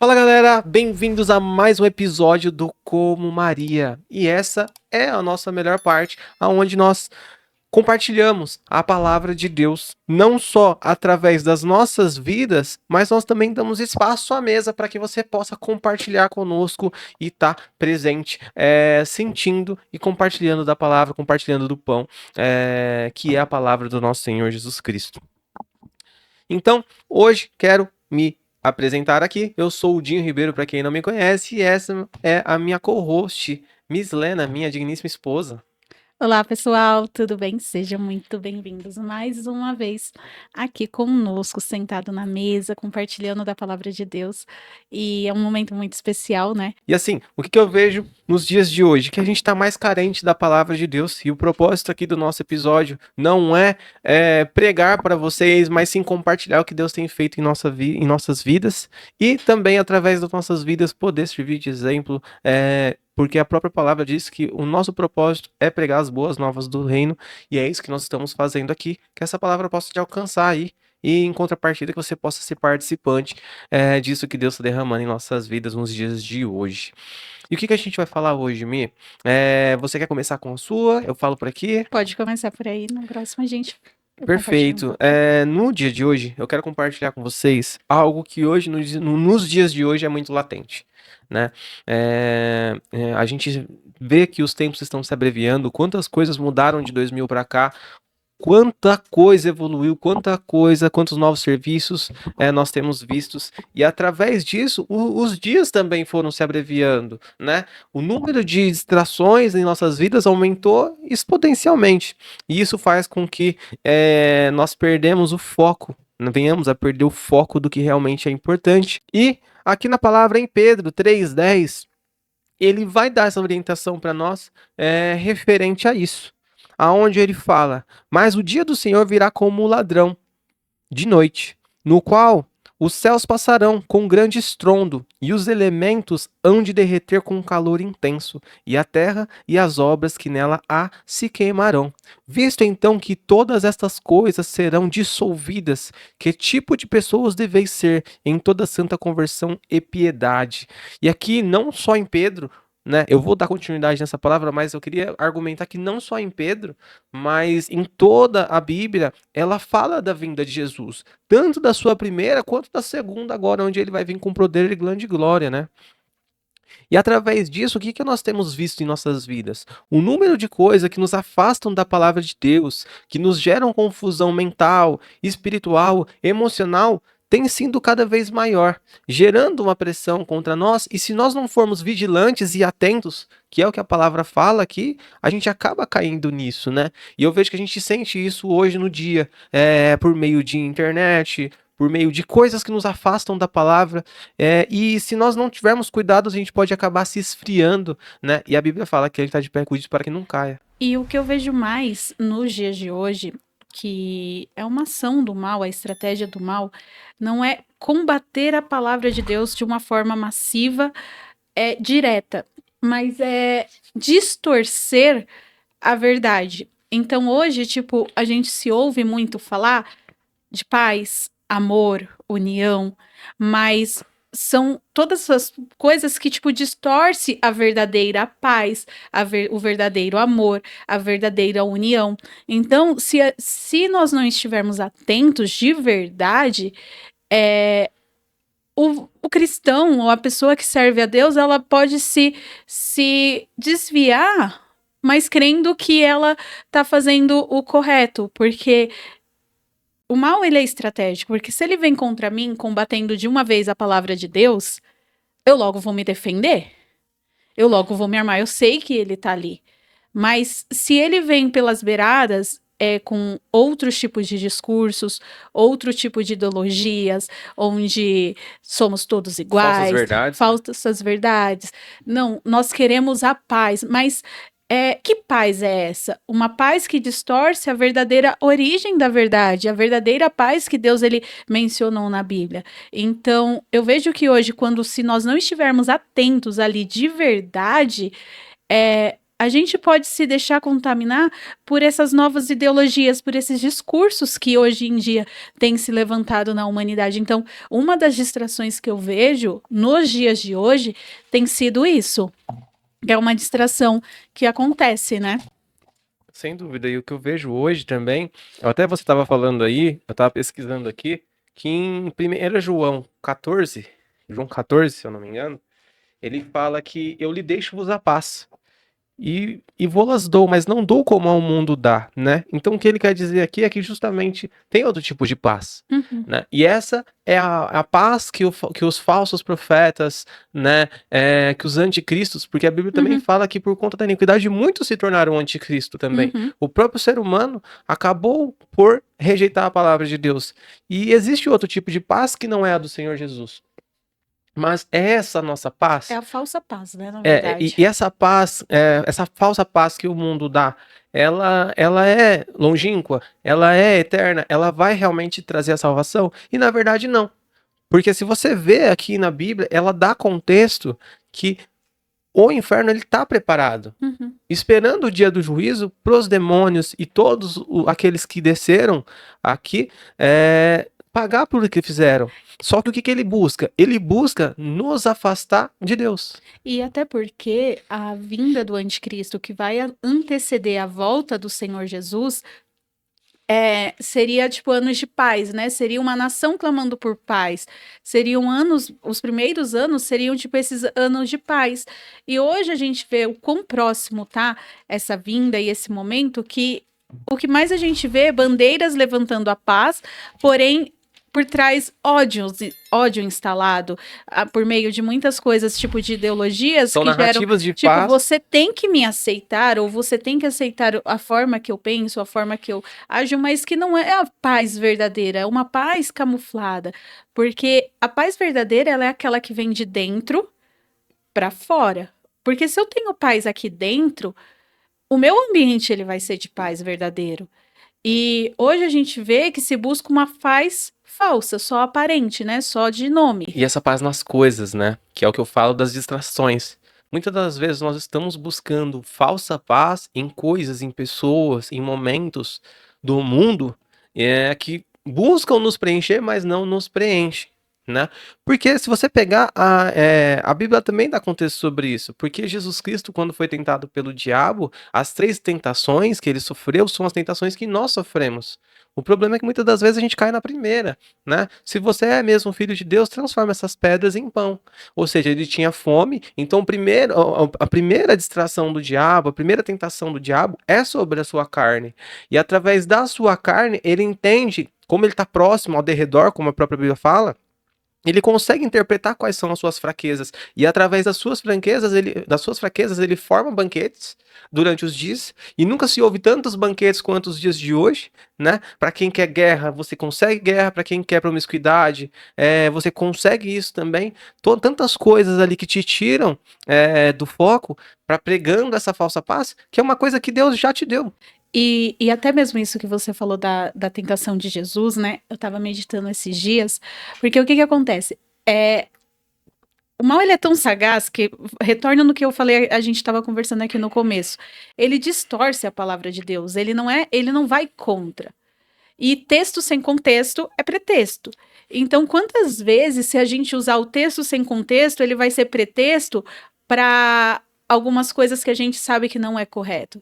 Fala galera, bem-vindos a mais um episódio do Como Maria. E essa é a nossa melhor parte, onde nós compartilhamos a palavra de Deus, não só através das nossas vidas, mas nós também damos espaço à mesa para que você possa compartilhar conosco e estar presente, sentindo e compartilhando da palavra, compartilhando do pão, que é a palavra do nosso Senhor Jesus Cristo. Então, hoje quero me apresentar aqui. Eu sou o Dinho Ribeiro, para quem não me conhece, e essa é a minha co-host, Miss Lena, minha digníssima esposa. Olá, pessoal, tudo bem? Sejam muito bem-vindos mais uma vez aqui conosco, sentado na mesa, compartilhando da palavra de Deus. E é um momento muito especial, né? E assim, o que eu vejo nos dias de hoje? Que a gente está mais carente da palavra de Deus. E o propósito aqui do nosso episódio não é pregar para vocês, mas sim compartilhar o que Deus tem feito em nossas vidas. E também, através das nossas vidas, poder servir de exemplo. Porque a própria palavra diz que o nosso propósito é pregar as boas novas do reino. E é isso que nós estamos fazendo aqui. Que essa palavra possa te alcançar aí. E em contrapartida que você possa ser participante disso que Deus está derramando em nossas vidas nos dias de hoje. E o que a gente vai falar hoje, Mi? Você quer começar com a sua? Eu falo por aqui? Pode começar por aí, no próximo a gente compartilha um Perfeito. pouquinho. No dia de hoje, eu quero compartilhar com vocês algo que hoje, nos dias de hoje, é muito latente, né? A gente vê que os tempos estão se abreviando, quantas coisas mudaram de 2000 para cá, quanta coisa evoluiu, quantos novos serviços nós temos vistos, e através disso, os dias também foram se abreviando, né? O número de distrações em nossas vidas aumentou exponencialmente, e isso faz com que nós perdemos o foco, venhamos a perder o foco do que realmente é importante. E aqui na palavra em Pedro 3:10, ele vai dar essa orientação para nós referente a isso, aonde ele fala: mas o dia do Senhor virá como ladrão de noite, no qual os céus passarão com grande estrondo, e os elementos hão de derreter com calor intenso, e a terra e as obras que nela há se queimarão. Visto então que todas estas coisas serão dissolvidas, que tipo de pessoas deveis ser em toda santa conversão e piedade? E aqui, não só em Pedro, né? Eu vou dar continuidade nessa palavra, mas eu queria argumentar que não só em Pedro, mas em toda a Bíblia, ela fala da vinda de Jesus, tanto da sua primeira quanto da segunda agora, onde ele vai vir com poder e grande glória, né? E através disso, o que nós temos visto em nossas vidas? O número de coisas que nos afastam da palavra de Deus, que nos geram confusão mental, espiritual, emocional, tem sido cada vez maior, gerando uma pressão contra nós, e se nós não formos vigilantes e atentos, que é o que a palavra fala aqui, a gente acaba caindo nisso, né? E eu vejo que a gente sente isso hoje no dia, por meio de internet, por meio de coisas que nos afastam da palavra, e se nós não tivermos cuidado, a gente pode acabar se esfriando, né? E a Bíblia fala que ele está de pé, cuide para que não caia. E o que eu vejo mais nos dias de hoje, que é uma ação do mal, a estratégia do mal, não é combater a palavra de Deus de uma forma massiva, direta, mas é distorcer a verdade. Então hoje, tipo, a gente se ouve muito falar de paz, amor, união, mas são todas essas coisas que, tipo, distorce a verdadeira paz, o verdadeiro amor, a verdadeira união. Então, se nós não estivermos atentos de verdade, o cristão, ou a pessoa que serve a Deus, ela pode se desviar, mas crendo que ela tá fazendo o correto, porque o mal, ele é estratégico, porque se ele vem contra mim, combatendo de uma vez a palavra de Deus, eu logo vou me defender, eu logo vou me armar, eu sei que ele tá ali. Mas se ele vem pelas beiradas, com outros tipos de discursos, outro tipo de ideologias, onde somos todos iguais, Falsas verdades, falsas verdades. Não, nós queremos a paz, mas que paz é essa? Uma paz que distorce a verdadeira origem da verdade, a verdadeira paz que Deus ele mencionou na Bíblia. Então, eu vejo que hoje, se nós não estivermos atentos ali de verdade, A gente pode se deixar contaminar por essas novas ideologias, por esses discursos que hoje em dia têm se levantado na humanidade. Então, uma das distrações que eu vejo nos dias de hoje tem sido isso. É uma distração que acontece, né? Sem dúvida. E o que eu vejo hoje também, até você estava falando aí, eu estava pesquisando aqui, que em 1 João 14, João 14, se eu não me engano, ele fala que eu lhe deixo-vos a paz. E vou-las dou, mas não dou como ao mundo dá, né? Então o que ele quer dizer aqui é que justamente tem outro tipo de paz, Uhum, né? E essa é a paz que os falsos profetas, né? Que os anticristos, porque a Bíblia também uhum, fala que por conta da iniquidade muitos se tornaram anticristo também. uhum. O próprio ser humano acabou por rejeitar a palavra de Deus. E existe outro tipo de paz que não é a do Senhor Jesus. Mas é essa nossa É paz a falsa paz, né, na e, verdade. e essa paz, essa falsa paz que o mundo dá, ela é longínqua, ela é eterna, ela vai realmente trazer a salvação? E na verdade não. Porque se você vê aqui na Bíblia, ela dá contexto que o inferno ele está preparado, Uhum. esperando o dia do juízo para os demônios e todos aqueles que desceram aqui pagar por o que fizeram. Só que o que, que ele busca? Ele busca nos afastar de Deus. E até porque a vinda do anticristo, que vai anteceder a volta do Senhor Jesus, seria tipo anos de paz, né? Seria uma nação clamando por paz. Seriam anos, os primeiros anos seriam tipo esses anos de paz. E hoje a gente vê o quão próximo tá essa vinda e esse momento que o que mais a gente vê é bandeiras levantando a paz, porém por trás ódio instalado por meio de muitas coisas, tipo de ideologias São que geram. narrativas de Tipo, paz. você tem que me aceitar, ou você tem que aceitar a forma que eu penso, a forma que eu ajo, mas que não é a paz verdadeira, é uma paz camuflada. Porque a paz verdadeira, ela é aquela que vem de dentro para fora. Porque se eu tenho paz aqui dentro, o meu ambiente ele vai ser de paz verdadeiro. E hoje a gente vê que se busca uma paz falsa, só aparente, né? Só de nome. E essa paz nas coisas, né? Que é o que eu falo das distrações. Muitas das vezes nós estamos buscando falsa paz em coisas, em pessoas, em momentos do mundo que buscam nos preencher, mas não nos preenche, né? Porque se você pegar a Bíblia também dá contexto sobre isso. Porque Jesus Cristo, quando foi tentado pelo diabo, as 3 tentações que ele sofreu são as tentações que nós sofremos. O problema é que muitas das vezes a gente cai na primeira, né? Se você é mesmo filho de Deus, transforma essas pedras em pão. Ou seja, ele tinha fome, então a primeira distração do diabo, a primeira tentação do diabo é sobre a sua carne. E através da sua carne, ele entende, como ele está próximo ao derredor, como a própria Bíblia fala, ele consegue interpretar quais são as suas fraquezas e através das suas fraquezas ele forma banquetes durante os dias e nunca se houve tantos banquetes quanto os dias de hoje, né? Para quem quer guerra, você consegue guerra, para quem quer promiscuidade, você consegue isso também. Tantas coisas ali que te tiram do foco para pregando essa falsa paz, que é uma coisa que Deus já te deu. E até mesmo isso que você falou da tentação de Jesus, né? Eu tava meditando esses dias, porque o que que acontece? O mal ele é tão sagaz que retorna no que eu falei, a gente estava conversando aqui no começo. Ele distorce a palavra de Deus, ele não vai contra. E texto sem contexto é pretexto. Então, quantas vezes, se a gente usar o texto sem contexto, ele vai ser pretexto para algumas coisas que a gente sabe que não é correto?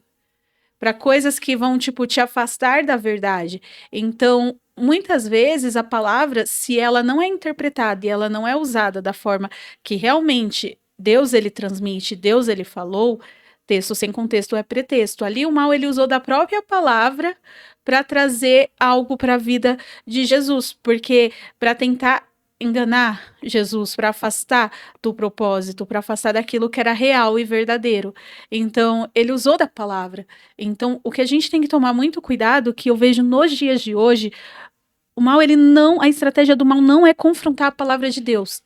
Para coisas que vão, tipo, te afastar da verdade. Então, muitas vezes a palavra, se ela não é interpretada e ela não é usada da forma que realmente Deus ele transmite, Deus ele falou, texto sem contexto é pretexto. Ali o mal ele usou da própria palavra para trazer algo para a vida de Jesus, porque para tentar enganar Jesus, para afastar do propósito, para afastar daquilo que era real e verdadeiro. Então, ele usou da palavra. Então, o que a gente tem que tomar muito cuidado, que eu vejo nos dias de hoje, o mal, ele não, a estratégia do mal não é confrontar a palavra de Deus.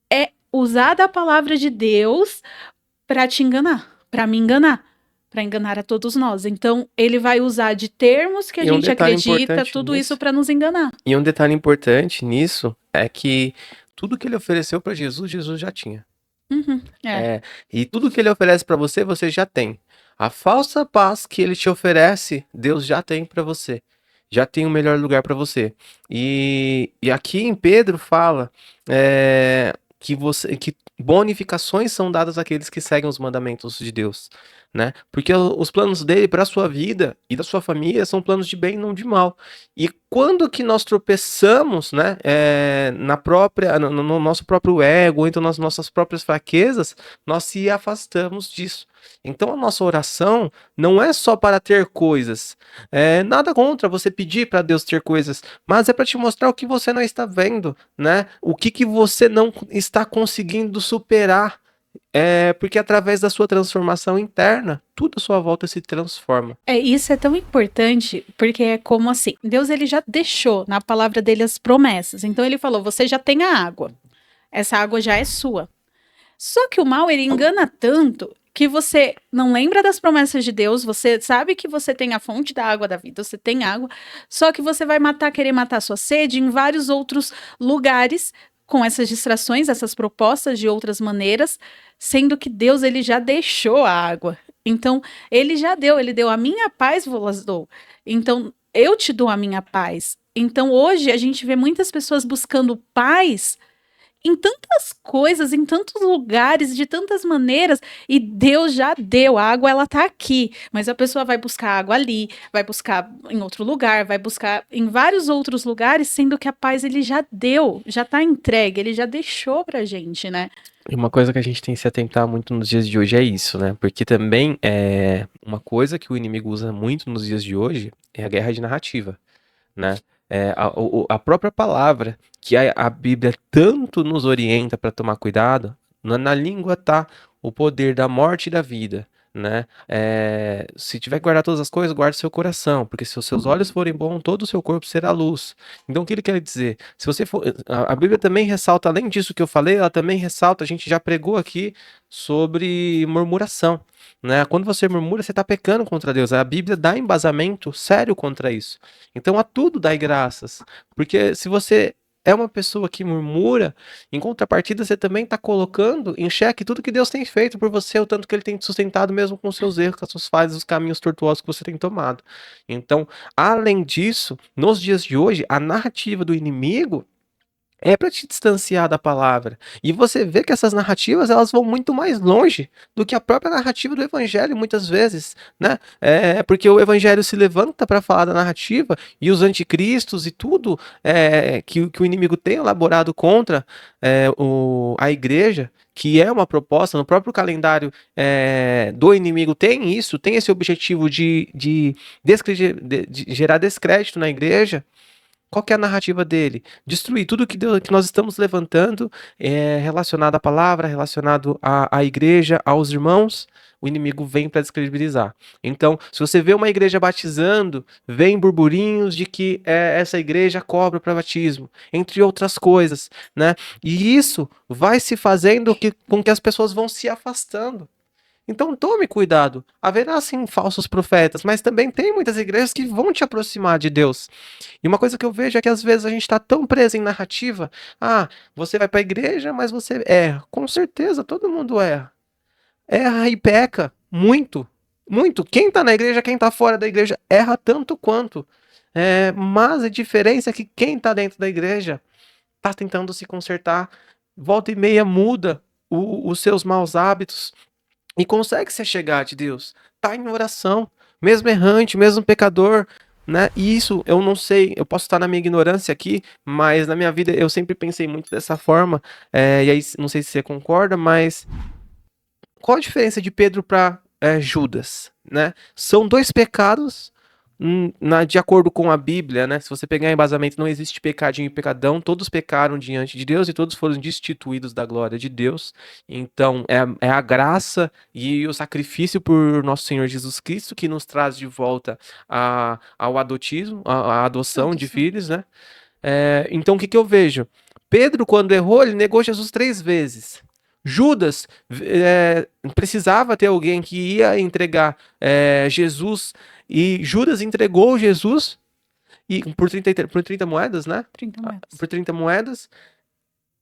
É usar da palavra de Deus para te enganar, para me enganar, para enganar a todos nós. Então, ele vai usar de termos que a E um gente detalhe acredita, importante tudo isso nisso. para nos enganar. E um detalhe importante nisso é que tudo que ele ofereceu para Jesus, Jesus já tinha. Uhum. É. E tudo que ele oferece para você, você já tem. A falsa paz que ele te oferece, Deus já tem para você. Já tem o melhor lugar para você. E aqui em Pedro fala que bonificações são dadas àqueles que seguem os mandamentos de Deus, né? Porque os planos dele para a sua vida e da sua família são planos de bem, não de mal. E quando que nós tropeçamos, né, no nosso próprio ego, ou então nas nossas próprias fraquezas, nós se afastamos disso. Então a nossa oração não é só para ter coisas. Nada contra você pedir para Deus ter coisas, mas é para te mostrar o que você não está vendo, né? O que você não está conseguindo superar. Porque através da sua transformação interna, tudo à sua volta se transforma. Isso é tão importante, porque é como assim, Deus ele já deixou na palavra dele as promessas. Então ele falou: você já tem a água. Essa água já é sua. Só que o mal ele engana tanto que você não lembra das promessas de Deus, você sabe que você tem a fonte da água da vida, você tem água, só que você vai querer matar sua sede em vários outros lugares com essas distrações, essas propostas de outras maneiras, sendo que Deus ele já deixou a água. Então, ele já deu, ele deu a minha paz, vos dou. Então, eu te dou a minha paz. Então, hoje a gente vê muitas pessoas buscando paz em tantas coisas, em tantos lugares, de tantas maneiras, e Deus já deu, a água ela tá aqui, mas a pessoa vai buscar água ali, vai buscar em outro lugar, vai buscar em vários outros lugares, sendo que a paz ele já deu, já tá entregue, ele já deixou pra gente, né? E uma coisa que a gente tem que se atentar muito nos dias de hoje é isso, né? Porque também uma coisa que o inimigo usa muito nos dias de hoje é a guerra de narrativa, né? A própria palavra que a Bíblia tanto nos orienta para tomar cuidado, na língua tá o poder da morte e da vida, né? Se tiver que guardar todas as coisas, guarde seu coração, porque se os seus olhos forem bons, todo o seu corpo será luz. Então, o que ele quer dizer? Se você for, a Bíblia também ressalta, além disso que eu falei, ela também ressalta, a gente já pregou aqui sobre murmuração, né? Quando você murmura, você está pecando contra Deus. A Bíblia dá embasamento sério contra isso. Então, a tudo dai graças, porque se você é uma pessoa que murmura, em contrapartida, você também está colocando em xeque tudo que Deus tem feito por você, o tanto que Ele tem te sustentado mesmo com os seus erros, com as suas falhas, os caminhos tortuosos que você tem tomado. Então, além disso, nos dias de hoje, a narrativa do inimigo é para te distanciar da palavra. E você vê que essas narrativas elas vão muito mais longe do que a própria narrativa do evangelho, muitas vezes, né? Porque o evangelho se levanta para falar da narrativa e os anticristos e tudo que o inimigo tem elaborado contra a igreja, que é uma proposta no próprio calendário do inimigo, tem isso, tem esse objetivo de gerar descrédito na igreja. Qual que é a narrativa dele? Destruir tudo que nós estamos levantando relacionado à palavra, relacionado à igreja, aos irmãos. O inimigo vem para descredibilizar. Então, se você vê uma igreja batizando, vem burburinhos de que essa igreja cobra para batismo, entre outras coisas, né? E isso vai se fazendo com que as pessoas vão se afastando. Então tome cuidado. Haverá sim falsos profetas, mas também tem muitas igrejas que vão te aproximar de Deus. E uma coisa que eu vejo é que às vezes a gente está tão preso em narrativa. Ah, você vai para a igreja, mas você erra. Com certeza, todo mundo erra. Erra e peca. Muito. Muito. Quem está na igreja, quem está fora da igreja, erra tanto quanto. Mas a diferença é que quem está dentro da igreja está tentando se consertar. Volta e meia muda os seus maus hábitos e consegue se chegar de Deus. Tá em oração, mesmo errante, mesmo pecador, né? E isso eu não sei, eu posso estar na minha ignorância aqui, mas na minha vida eu sempre pensei muito dessa forma. E aí não sei se você concorda, mas qual a diferença de Pedro para Judas, né? São dois pecados de acordo com a Bíblia, né? Se você pegar embasamento, não existe pecadinho e pecadão, todos pecaram diante de Deus e todos foram destituídos da glória de Deus. Então, é a graça e o sacrifício por nosso Senhor Jesus Cristo que nos traz de volta ao adotismo, a adoção de filhos, né? Então, o que eu vejo? Pedro, quando errou, ele negou Jesus 3 vezes. Judas precisava ter alguém que ia entregar Jesus, e Judas entregou Jesus por 30 moedas, né? 30 moedas. Por 30 moedas.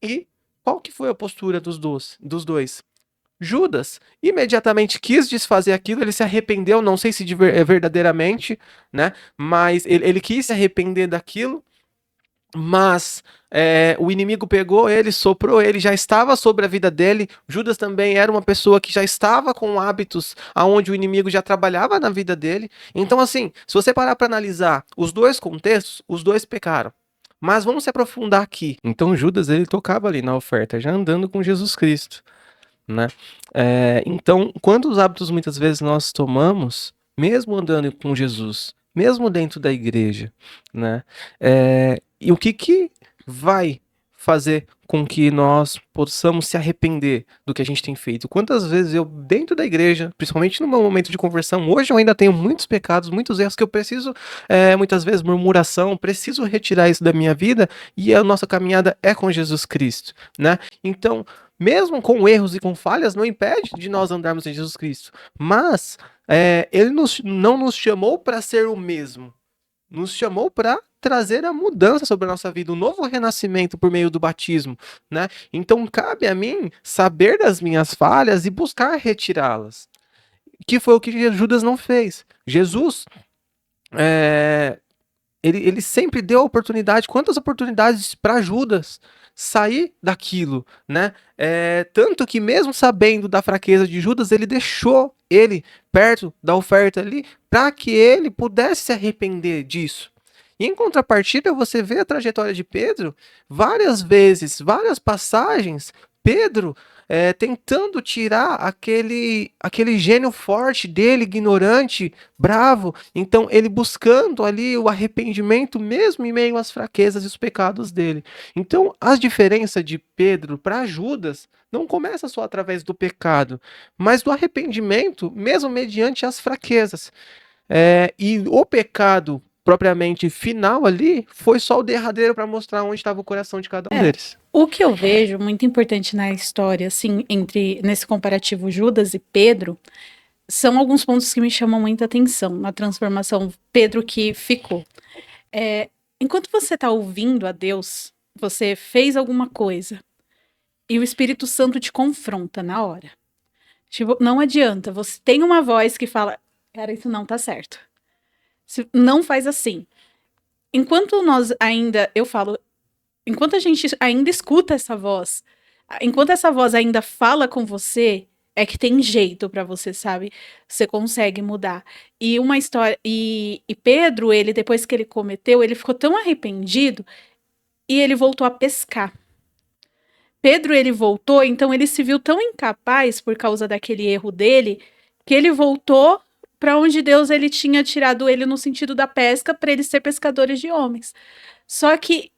E Qual que foi a postura dos dois? Judas imediatamente quis desfazer aquilo, ele se arrependeu, não sei se verdadeiramente, né? Mas ele quis se arrepender daquilo, mas o inimigo pegou ele, soprou ele, já estava sobre a vida dele. Judas também era uma pessoa que já estava com hábitos aonde o inimigo já trabalhava na vida dele. Então, assim, se você parar para analisar os dois contextos, os dois pecaram. Mas vamos se aprofundar aqui. Então, Judas ele tocava ali na oferta, já andando com Jesus Cristo, né? Então, quantos hábitos muitas vezes nós tomamos, mesmo andando com Jesus, mesmo dentro da igreja, né? E o que vai fazer com que nós possamos se arrepender do que a gente tem feito? Quantas vezes eu, dentro da igreja, principalmente no meu momento de conversão, hoje eu ainda tenho muitos pecados, muitos erros que eu preciso, muitas vezes murmuração, preciso retirar isso da minha vida, e a nossa caminhada é com Jesus Cristo, né? Então, mesmo com erros e com falhas, não impede de nós andarmos em Jesus Cristo. Mas ele não nos chamou para ser o mesmo. Nos chamou para trazer a mudança sobre a nossa vida, um novo renascimento por meio do batismo, né? Então cabe a mim saber das minhas falhas e buscar retirá-las. Que foi o que Judas não fez. Jesus, ele sempre deu oportunidade, quantas oportunidades para Judas sair daquilo, né? Tanto que mesmo sabendo da fraqueza de Judas, ele deixou ele perto da oferta ali para que ele pudesse se arrepender disso. E em contrapartida, você vê a trajetória de Pedro várias vezes, várias passagens, Pedro tentando tirar aquele gênio forte dele, ignorante, bravo. Então, ele buscando ali o arrependimento, mesmo em meio às fraquezas e os pecados dele. Então, a diferença de Pedro para Judas não começa só através do pecado, mas do arrependimento, mesmo mediante as fraquezas. E o pecado propriamente final ali foi só o derradeiro para mostrar onde estava o coração de cada um deles. O que eu vejo muito importante na história, assim, nesse comparativo Judas e Pedro, são alguns pontos que me chamam muita atenção na transformação Pedro que ficou. Enquanto você está ouvindo a Deus, você fez alguma coisa e o Espírito Santo te confronta na hora. Tipo, não adianta, você tem uma voz que fala, cara, isso não tá certo. Não faz assim. Enquanto enquanto a gente ainda escuta essa voz, enquanto essa voz ainda fala com você, é que tem jeito pra você, sabe? Você consegue mudar. E uma história. E Pedro, ele, depois que ele cometeu, ele ficou tão arrependido e ele voltou a pescar. Pedro, ele voltou, então ele se viu tão incapaz por causa daquele erro dele, que ele voltou para onde Deus ele tinha tirado ele no sentido da pesca para eles ser pescadores de homens. Só que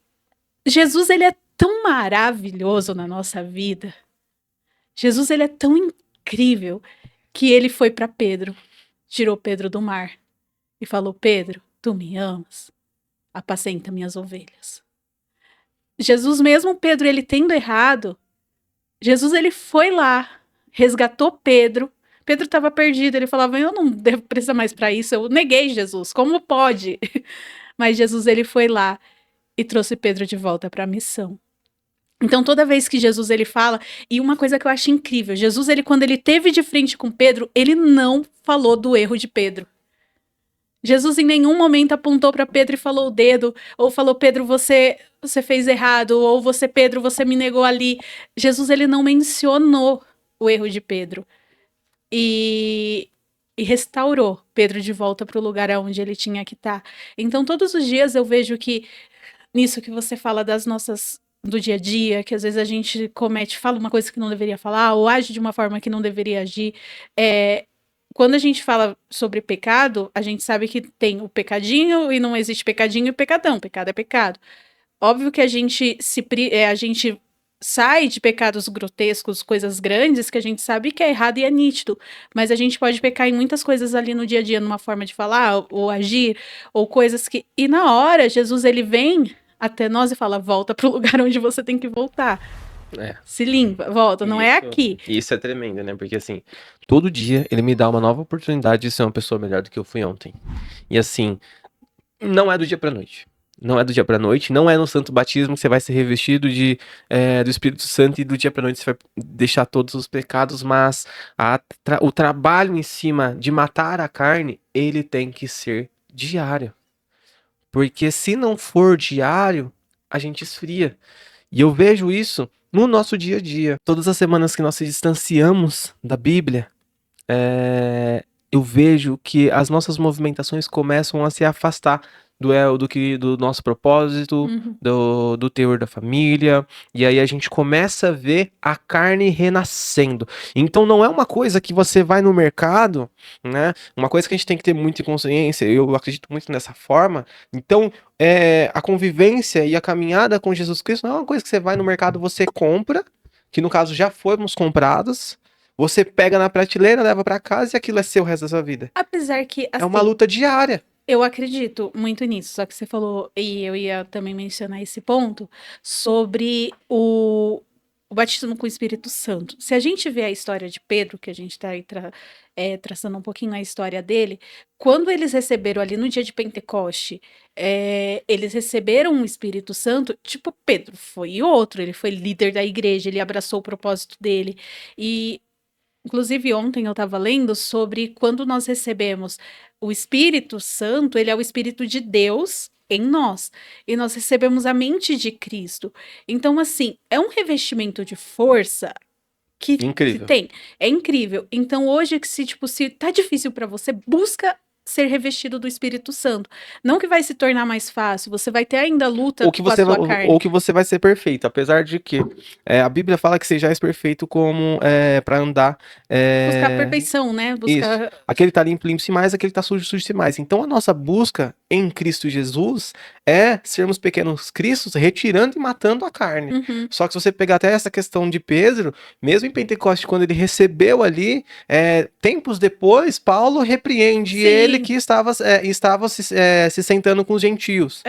Jesus ele é tão maravilhoso na nossa vida. Jesus ele é tão incrível que ele foi para Pedro, tirou Pedro do mar e falou: Pedro, tu me amas? Apacenta minhas ovelhas. Jesus mesmo Pedro ele tendo errado, Jesus ele foi lá, resgatou Pedro. Pedro estava perdido, ele falava, eu não devo precisar mais para isso, eu neguei Jesus, como pode? Mas Jesus ele foi lá e trouxe Pedro de volta para a missão. Então toda vez que Jesus ele fala, e uma coisa que eu acho incrível, Jesus ele quando ele teve de frente com Pedro, ele não falou do erro de Pedro. Jesus em nenhum momento apontou para Pedro e falou o dedo, ou falou, Pedro, você fez errado, ou você, Pedro, você me negou ali. Jesus ele não mencionou o erro de Pedro. E restaurou Pedro de volta para o lugar onde ele tinha que estar. Então, todos os dias eu vejo que, nisso que você fala do dia a dia, que às vezes a gente fala uma coisa que não deveria falar, ou age de uma forma que não deveria agir. Quando a gente fala sobre pecado, a gente sabe que tem o pecadinho e não existe pecadinho e pecadão. Pecado é pecado. Óbvio que a gente sai de pecados grotescos, coisas grandes que a gente sabe que é errado e é nítido, mas a gente pode pecar em muitas coisas ali no dia a dia, numa forma de falar ou agir, ou coisas que... E na hora, Jesus, ele vem até nós e fala, volta pro lugar onde você tem que voltar. Se limpa, volta, não é aqui. Isso é tremendo, né? Porque assim, todo dia ele me dá uma nova oportunidade de ser uma pessoa melhor do que eu fui ontem. E assim, não é do dia pra noite. Não é do dia para noite, não é no santo batismo que você vai ser revestido do Espírito Santo e do dia para noite você vai deixar todos os pecados, mas o trabalho em cima de matar a carne, ele tem que ser diário. Porque se não for diário, a gente esfria. E eu vejo isso no nosso dia a dia. Todas as semanas que nós se distanciamos da Bíblia, eu vejo que as nossas movimentações começam a se afastar do nosso propósito, Uhum. do teor da família, e aí a gente começa a ver a carne renascendo. Então não é uma coisa que você vai no mercado, né? Uma coisa que a gente tem que ter muita consciência, eu acredito muito nessa forma. Então, a convivência e a caminhada com Jesus Cristo não é uma coisa que você vai no mercado, você compra, que no caso já fomos comprados, você pega na prateleira, leva pra casa e aquilo é seu o resto da sua vida. Apesar que, É uma assim, luta diária. eu acredito muito nisso, só que você falou, e eu ia também mencionar esse ponto, sobre o batismo com o Espírito Santo. Se a gente vê a história de Pedro, que a gente está aí traçando um pouquinho a história dele, quando eles receberam ali no dia de Pentecoste, eles receberam o Espírito Santo, tipo, Pedro foi outro, ele foi líder da igreja, ele abraçou o propósito dele, e inclusive, ontem eu estava lendo sobre quando nós recebemos o Espírito Santo, ele é o Espírito de Deus em nós, e nós recebemos a mente de Cristo. Então, assim, é um revestimento de força que Incrível. tem, é incrível. Então, hoje, que se tá difícil para você, busca ser revestido do Espírito Santo. Não que vai se tornar mais fácil, você vai ter ainda luta Ou que com a você, sua ou carne. que você vai ser perfeito, apesar de que a Bíblia fala que sejais perfeito como para andar. Buscar a perfeição, né? Isso. Buscar. Aquele tá limpo, limpe-se mais, aquele tá sujo, suje-se mais. Então a nossa busca em Cristo Jesus é sermos pequenos cristos, retirando e matando a carne. Uhum. Só que se você pegar até essa questão de Pedro, mesmo em Pentecoste, quando ele recebeu ali, tempos depois, Paulo repreende Sim. ele que estava se sentando com os gentios.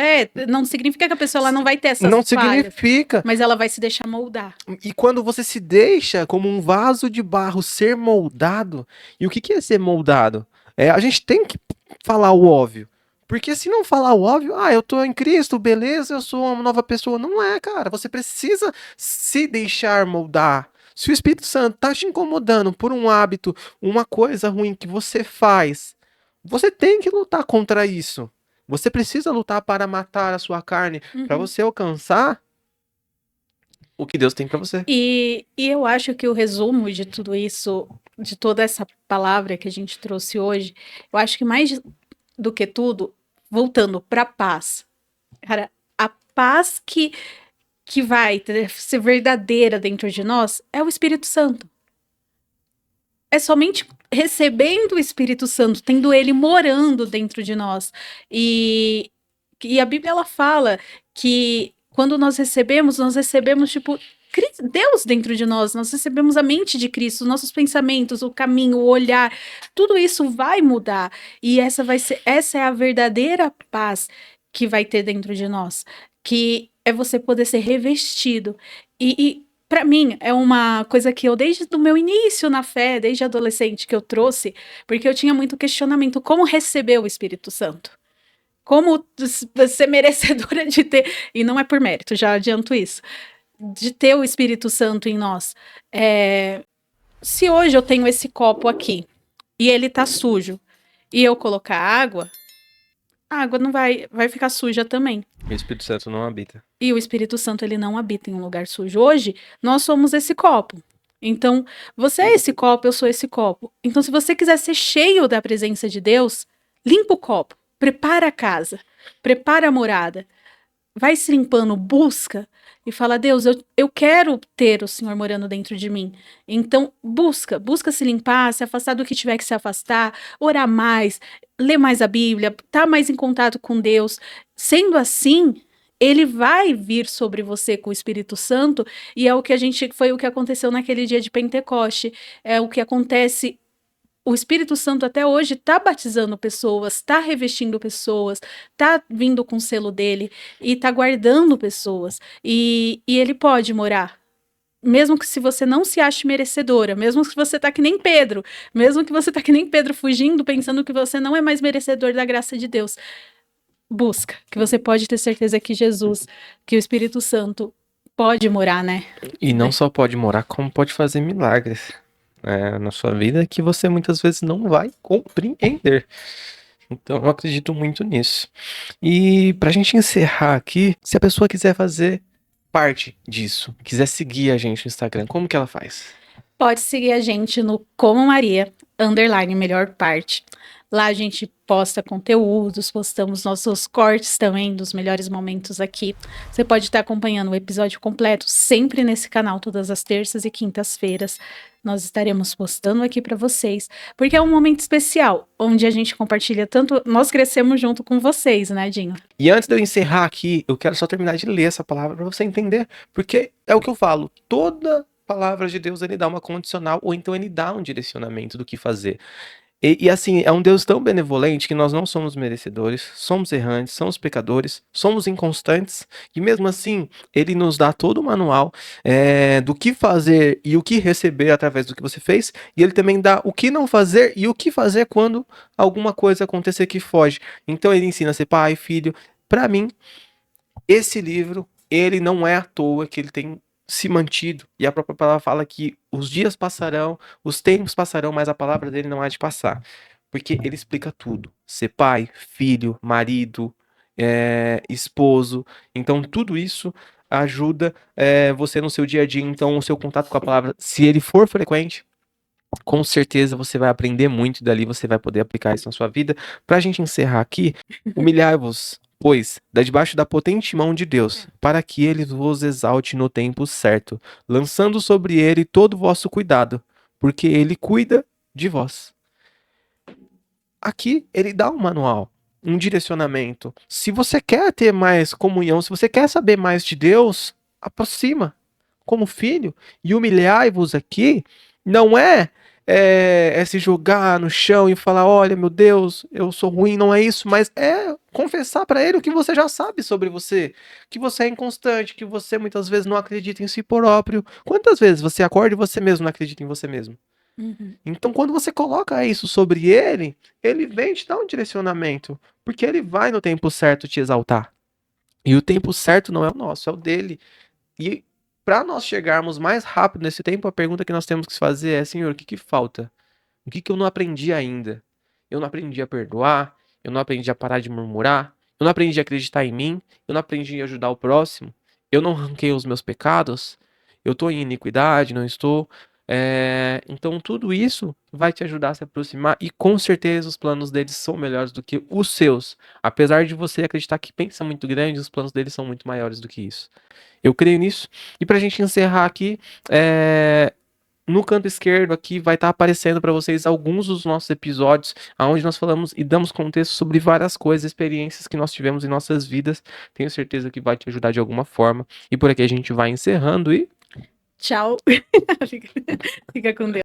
Não significa que a pessoa ela não vai ter essas Não falhas, significa. mas ela vai se deixar moldar. E quando você se deixa como um vaso de barro ser moldado, e o que que é ser moldado? A gente tem que falar o óbvio. Porque se não falar o óbvio, eu tô em Cristo, beleza, eu sou uma nova pessoa. Não é, cara. Você precisa se deixar moldar. Se o Espírito Santo tá te incomodando por um hábito, uma coisa ruim que você faz, você tem que lutar contra isso. Você precisa lutar para matar a sua carne, para Uhum. você alcançar o que Deus tem para você. E eu acho que o resumo de tudo isso, de toda essa palavra que a gente trouxe hoje, eu acho que mais do que tudo, voltando para a paz. Cara, a paz que vai ser verdadeira dentro de nós é o Espírito Santo. É somente recebendo o Espírito Santo, tendo ele morando dentro de nós. E a Bíblia ela fala que quando nós recebemos tipo Deus dentro de nós recebemos a mente de Cristo, nossos pensamentos, o caminho, o olhar, tudo isso vai mudar. E essa é a verdadeira paz que vai ter dentro de nós, que é você poder ser revestido. E para mim, é uma coisa que eu, desde o meu início na fé, desde adolescente, que eu trouxe, porque eu tinha muito questionamento, como receber o Espírito Santo? Como ser merecedora de ter, e não é por mérito, já adianto isso, de ter o Espírito Santo em nós. Se hoje eu tenho esse copo aqui, e ele tá sujo, e eu colocar água, a água não vai ficar suja também. O Espírito Santo não habita. E o Espírito Santo, ele não habita em um lugar sujo. Hoje, nós somos esse copo. Então, você é esse copo, eu sou esse copo. Então, se você quiser ser cheio da presença de Deus, limpa o copo, prepara a casa, prepara a morada, vai se limpando, busca e fala: Deus, eu quero ter o Senhor morando dentro de mim. Então, busca se limpar, se afastar do que tiver que se afastar, orar mais, ler mais a Bíblia, estar mais em contato com Deus. Sendo assim, ele vai vir sobre você com o Espírito Santo, e foi o que aconteceu naquele dia de Pentecoste. É o que acontece. O Espírito Santo até hoje está batizando pessoas, está revestindo pessoas, está vindo com o selo dele e está guardando pessoas. E ele pode morar. Mesmo que se você não se ache merecedora, mesmo que você tá que nem Pedro, mesmo que você tá que nem Pedro fugindo, pensando que você não é mais merecedor da graça de Deus, busca, que você pode ter certeza que Jesus, que o Espírito Santo pode morar, né? E não só pode morar, como pode fazer milagres, na sua vida que você muitas vezes não vai compreender. Então eu acredito muito nisso. E pra gente encerrar aqui, se a pessoa quiser fazer parte disso, quiser seguir a gente no Instagram, como que ela faz? Pode seguir a gente no Como Maria, _ melhor parte. Lá a gente posta conteúdos, postamos nossos cortes também dos melhores momentos aqui. Você pode estar acompanhando o episódio completo sempre nesse canal, todas as terças e quintas-feiras. Nós estaremos postando aqui para vocês, porque é um momento especial, onde a gente compartilha tanto. Nós crescemos junto com vocês, né, Dinho? E antes de eu encerrar aqui, eu quero só terminar de ler essa palavra para você entender, porque é o que eu falo, toda palavra de Deus ele dá uma condicional ou então ele dá um direcionamento do que fazer. E assim, é um Deus tão benevolente que nós não somos merecedores, somos errantes, somos pecadores, somos inconstantes, e mesmo assim, ele nos dá todo o manual do que fazer e o que receber através do que você fez, e ele também dá o que não fazer e o que fazer quando alguma coisa acontecer que foge. Então ele ensina a ser pai, filho. Para mim, esse livro, ele não é à toa que ele tem se mantido, e a própria palavra fala que os dias passarão, os tempos passarão, mas a palavra dele não há de passar, porque ele explica tudo, ser pai, filho, marido, esposo, então tudo isso ajuda você no seu dia a dia, então o seu contato com a palavra, se ele for frequente, com certeza você vai aprender muito e dali você vai poder aplicar isso na sua vida. Pra gente encerrar aqui, humilhai-vos, pois, debaixo da potente mão de Deus, para que ele vos exalte no tempo certo, lançando sobre ele todo o vosso cuidado, porque ele cuida de vós. Aqui ele dá um manual, um direcionamento. Se você quer ter mais comunhão, se você quer saber mais de Deus, aproxima como filho e humilhai-vos aqui não é se jogar no chão e falar, olha, meu Deus, eu sou ruim, não é isso, mas é confessar para ele o que você já sabe sobre você, que você é inconstante, que você muitas vezes não acredita em si próprio. Quantas vezes você acorda e você mesmo não acredita em você mesmo? Uhum. Então, quando você coloca isso sobre ele, ele vem te dar um direcionamento, porque ele vai no tempo certo te exaltar. E o tempo certo não é o nosso, é o dele. E para nós chegarmos mais rápido nesse tempo, a pergunta que nós temos que fazer é, Senhor, o que que falta? O que que eu não aprendi ainda? Eu não aprendi a perdoar, eu não aprendi a parar de murmurar, eu não aprendi a acreditar em mim, eu não aprendi a ajudar o próximo, eu não arranquei os meus pecados, eu estou em iniquidade, não estou. Então tudo isso vai te ajudar a se aproximar e com certeza os planos deles são melhores do que os seus. Apesar de você acreditar que pensa muito grande, os planos deles são muito maiores do que isso. Eu creio nisso. E pra gente encerrar aqui, no canto esquerdo aqui vai estar aparecendo para vocês alguns dos nossos episódios, onde nós falamos e damos contexto sobre várias coisas, experiências que nós tivemos em nossas vidas. Tenho certeza que vai te ajudar de alguma forma. E por aqui a gente vai encerrando e Tchau. Fica com Deus.